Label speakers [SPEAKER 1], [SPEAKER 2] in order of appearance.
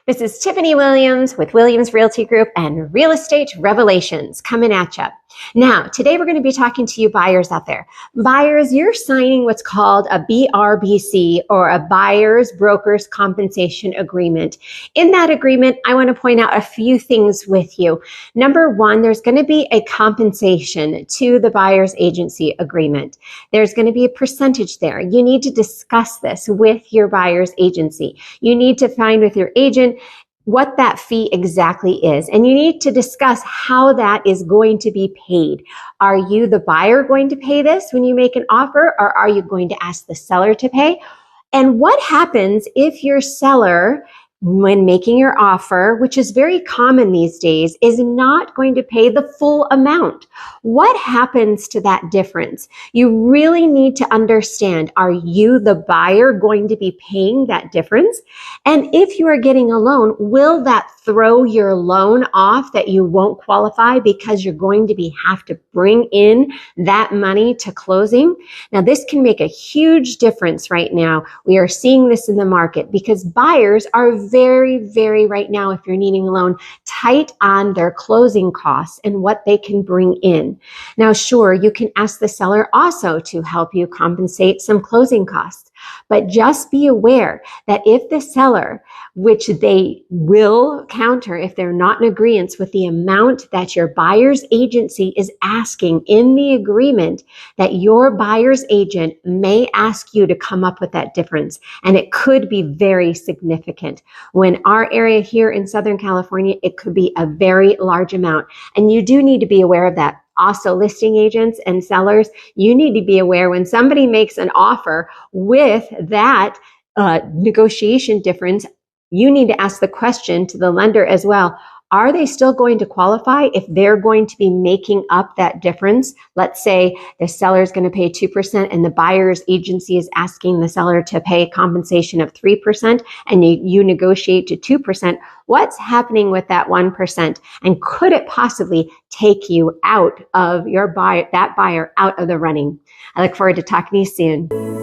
[SPEAKER 1] This is Tiffany Williams with Williams Realty Group and Real Estate Revelations coming at you. Now, today we're going to be talking to you buyers out there. Buyers, you're signing what's called a BRBC, or a Buyer's Brokers Compensation Agreement. In that agreement, I want to point out a few things with you. Number one, there's going to be a compensation to the buyer's agency agreement. There's going to be a percentage there. You need to discuss this with your buyer's agency. You need to find with your agent what that fee exactly is. And you need to discuss how that is going to be paid. Are you, the buyer, going to pay this when you make an offer, or are you going to ask the seller to pay? And what happens if your seller, when making your offer, which is very common these days, is not going to pay the full amount? What happens to that difference? You really need to understand, are you, the buyer, going to be paying that difference? And if you are getting a loan, will that throw your loan off, that you won't qualify because you're going to have to bring in that money to closing? Now, this can make a huge difference right now. We are seeing this in the market because buyers are very right now, if you're needing a loan, tight on their closing costs and what they can bring in. Now, sure, you can ask the seller also to help you compensate some closing costs, but just be aware that if the seller, which they will counter if they're not in agreement with the amount that your buyer's agency is asking in the agreement, that your buyer's agent may ask you to come up with that difference. And it could be very significant. When our area here in Southern California, it could be a very large amount. And you do need to be aware of that. Also, listing agents and sellers, you need to be aware when somebody makes an offer with that negotiation difference. You need to ask the question to the lender as well. Are they still going to qualify if they're going to be making up that difference? Let's say the seller is going to pay 2% and the buyer's agency is asking the seller to pay compensation of 3%, and you negotiate to 2%. What's happening with that 1%? And could it possibly take you out of that buyer out of the running? I look forward to talking to you soon.